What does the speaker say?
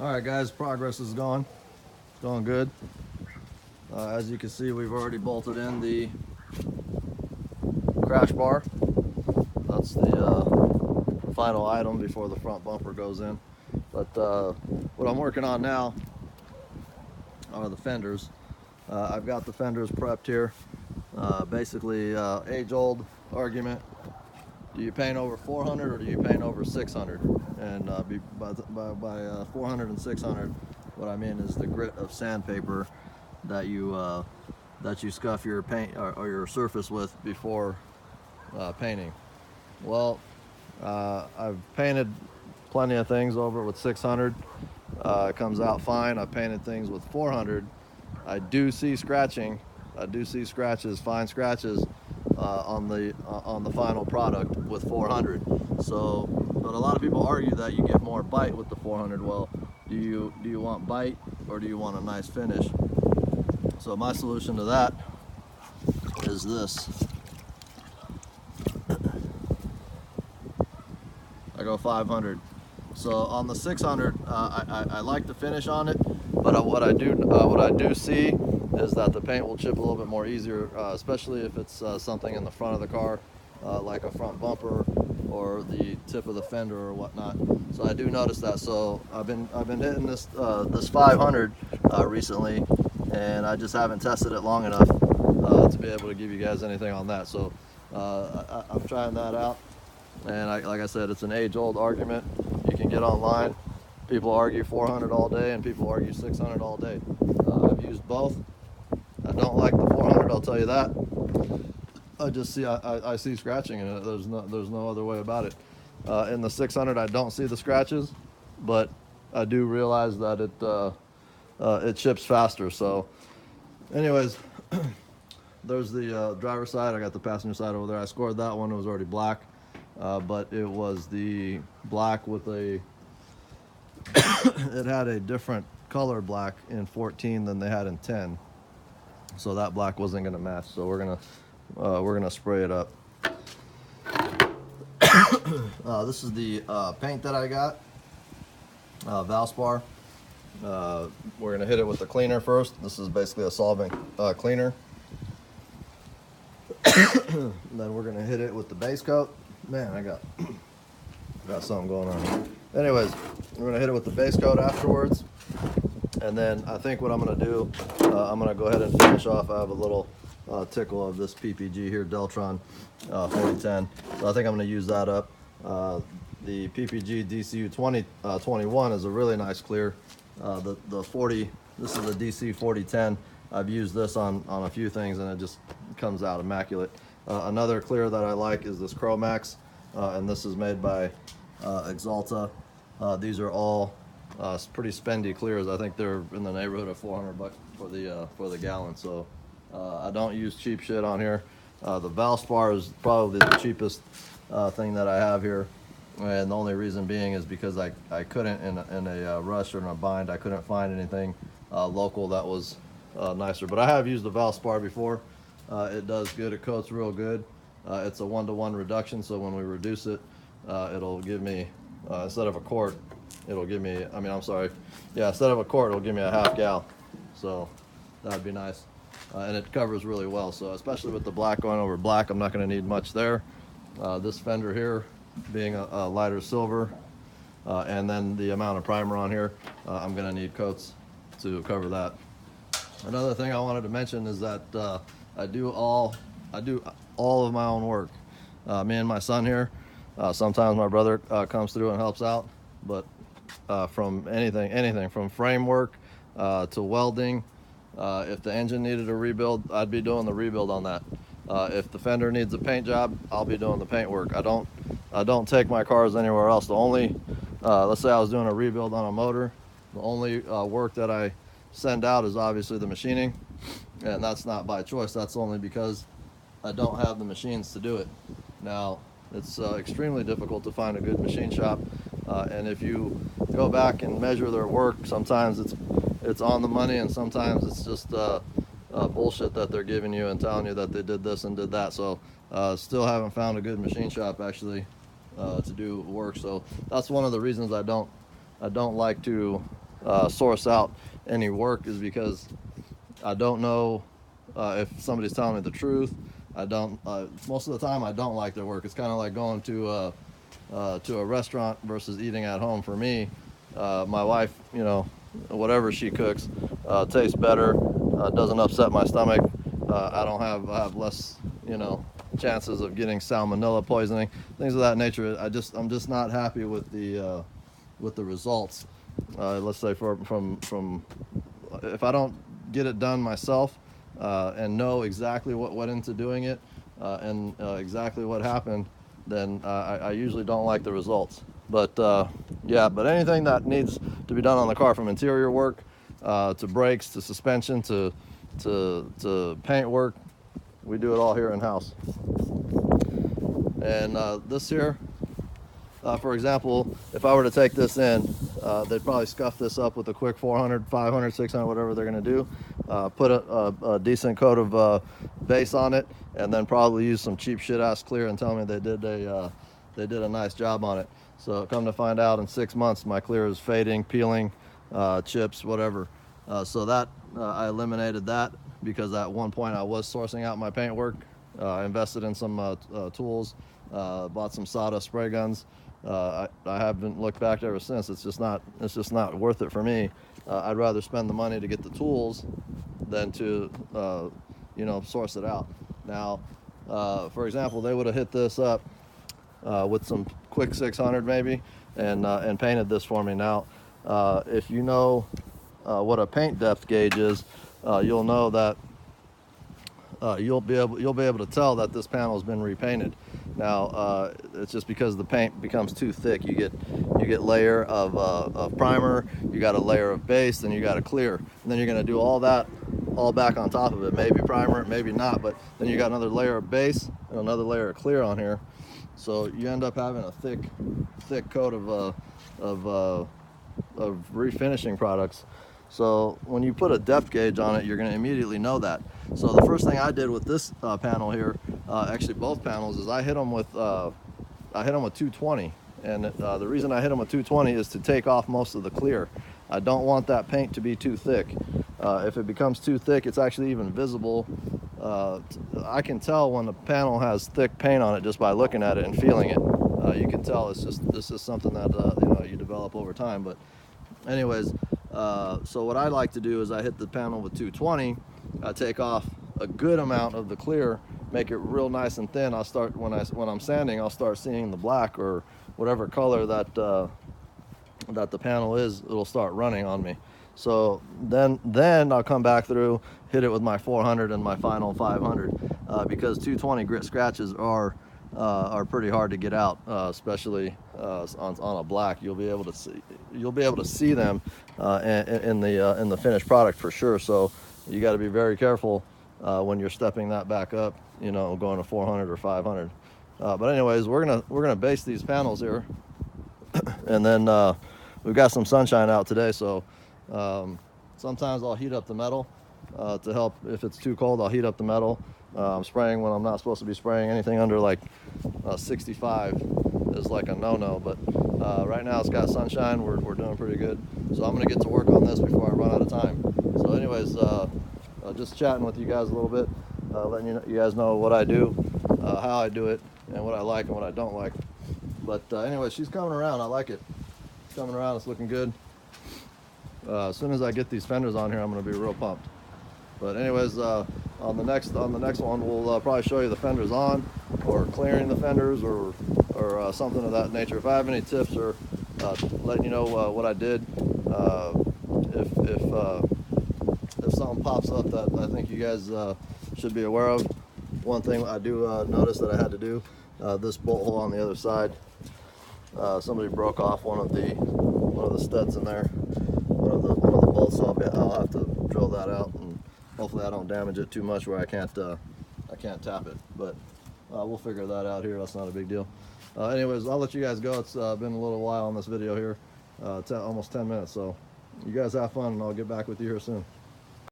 All right, guys, progress is going. It's going good. As you can see, we've already bolted in the crash bar. That's the final item before the front bumper goes in. But what I'm working on now are the fenders. I've got the fenders prepped here. Basically, age-old argument. Do you paint over 400 or do you paint over 600? And by 400 and 600, what I mean is the grit of sandpaper that you scuff your paint or your surface with before painting. Well, I've painted plenty of things over with 600. It comes out fine. I've painted things with 400. I do see scratching. I do see scratches, fine scratches on the final product with 400. So, but a lot of people argue that you get more bite with the 400. Well, do you want bite or do you want a nice finish? So my solution to that is this. I go 500. So on the 600, I like the finish on it, but what I do see is that the paint will chip a little bit more easier, especially if it's something in the front of the car, like a front bumper or the tip of the fender or whatnot. So I do notice that. So I've been hitting this 500 recently, and I just haven't tested it long enough to be able to give you guys anything on that. So I'm trying that out. And like I said, it's an age-old argument. You can get online. People argue 400 all day, and people argue 600 all day. I've used both. I don't like the 400. I'll tell you that. I see scratching in it. There's no other way about it. In the 600, I don't see the scratches, but I do realize that it chips faster. So, anyways, there's the driver's side. I got the passenger side over there. I scored that one. It was already black. But it was the black with a it had a different color black in 14 than they had in 10, so that black wasn't going to match. So we're gonna spray it up. This is the paint that I got, Valspar. We're gonna hit it with the cleaner first. This is basically a solvent cleaner. Then we're gonna hit it with the base coat. Man, I got something going on. Anyways, we're gonna hit it with the base coat afterwards, and then I think what I'm gonna do, I'm gonna go ahead and finish off. I have a little tickle of this PPG here, Deltron 4010. So I think I'm gonna use that up. The PPG DCU 2021 is a really nice clear. The 40, this is the DC 4010. I've used this on a few things, and it just comes out immaculate. Another clear that I like is this Chromax, and this is made by Exalta. These are all pretty spendy clears. I think they're in the neighborhood of 400 bucks for the gallon. So I don't use cheap shit on here. The Valspar is probably the cheapest thing that I have here, and the only reason being is because I couldn't in a rush or in a bind. I couldn't find anything local that was nicer. But I have used the Valspar before. It does good. It coats real good. It's a 1-to-1 reduction, so when we reduce it, it'll give me, instead of a quart, it'll give me, instead of a quart, it'll give me a half gal. So that'd be nice. And it covers really well. So especially with the black going over black, I'm not going to need much there. This fender here being a lighter silver, and then the amount of primer on here, I'm going to need coats to cover that. Another thing I wanted to mention is that I do all of my own work. Me and my son here. Sometimes my brother comes through and helps out, but from anything from framework to welding. If the engine needed a rebuild, I'd be doing the rebuild on that. If the fender needs a paint job, I'll be doing the paint work. I don't take my cars anywhere else. The only, let's say I was doing a rebuild on a motor, the only work that I send out is obviously the machining, and that's not by choice. That's only because I don't have the machines to do it. Now, it's extremely difficult to find a good machine shop, and if you go back and measure their work, sometimes it's on the money, and sometimes it's just bullshit that they're giving you and telling you that they did this and did that. So still haven't found a good machine shop actually. to do work. So that's one of the reasons I don't like to source out any work is because I don't know if somebody's telling me the truth. I don't. Most of the time, I don't like their work. It's kind of like going to a restaurant versus eating at home. For me, my wife, you know, whatever she cooks tastes better. Doesn't upset my stomach. I have less, you know, chances of getting salmonella poisoning, things of that nature. I'm just not happy with the results. Let's say from if I don't get it done myself and know exactly what went into doing it and exactly what happened, then I usually don't like the results. But yeah, but anything that needs to be done on the car, from interior work to brakes to suspension to paint work, we do it all here in house. And this here, for example, if I were to take this in, they'd probably scuff this up with a quick 400, 500, 600, whatever they're going to do. Put a decent coat of base on it, and then probably use some cheap shit ass clear and tell me they did a nice job on it. So come to find out, in 6 months, my clear is fading, peeling, chips, whatever. So that I eliminated that, because at one point I was sourcing out my paint work. I invested in some tools, bought some sawdust spray guns. I haven't looked back ever since. It's just not worth it for me. I'd rather spend the money to get the tools than to you know, source it out. Now, for example, they would have hit this up with some quick 600 maybe, and painted this for me. Now, if you know what a paint depth gauge is, you'll know that you'll be able to tell that this panel has been repainted. Now, it's just because the paint becomes too thick. You get layer of primer, you got a layer of base, then you got a clear, and then you're going to do all that all back on top of it. Maybe primer, maybe not, but then you got another layer of base and another layer of clear on here. So you end up having a thick coat of refinishing products. So when you put a depth gauge on it, you're going to immediately know that. So the first thing I did with this panel here, actually both panels, is I hit them with 220. And the reason I hit them with 220 is to take off most of the clear. I don't want that paint to be too thick. If it becomes too thick, it's actually even visible. I can tell when the panel has thick paint on it just by looking at it and feeling it. You can tell this is something that you know, you develop over time. But anyways, so what I like to do is I hit the panel with 220. I take off a good amount of the clear, make it real nice and thin. I'll start when I'm sanding, I'll start seeing the black or whatever color that the panel is. It'll start running on me. So then I'll come back through, hit it with my 400 and my final 500, because 220 grit scratches are pretty hard to get out, especially on a black. You'll be able to see them in the finished product for sure. So you got to be very careful when you're stepping that back up, you know, going to 400 or 500. But anyways, we're gonna base these panels here, and then we've got some sunshine out today, so sometimes I'll heat up the metal to help. If it's too cold, I'll heat up the metal. I'm spraying when I'm not supposed to be spraying. Anything under like 65 is like a no-no, but right now it's got sunshine. We're doing pretty good, so I'm gonna get to work on this before I run out of time. So anyways, just chatting with you guys a little bit, letting you guys know what I do, how I do it, and what I like and what I don't like. But anyway, she's coming around. I like it. It's coming around. It's looking good. As soon as I get these fenders on here, I'm going to be real pumped. But anyways, on the next one, we'll probably show you the fenders on, or clearing the fenders, or something of that nature. If I have any tips, or letting you know what I did, if something pops up that I think you guys should be aware of. One thing I do notice that I had to do, this bolt hole on the other side, somebody broke off one of the studs in there, one of the bolts. So I'll have to drill that out, and hopefully I don't damage it too much where I can't tap it. But we'll figure that out here. That's not a big deal. Anyways, I'll let you guys go. It's been a little while on this video here, almost 10 minutes. So you guys have fun, and I'll get back with you here soon.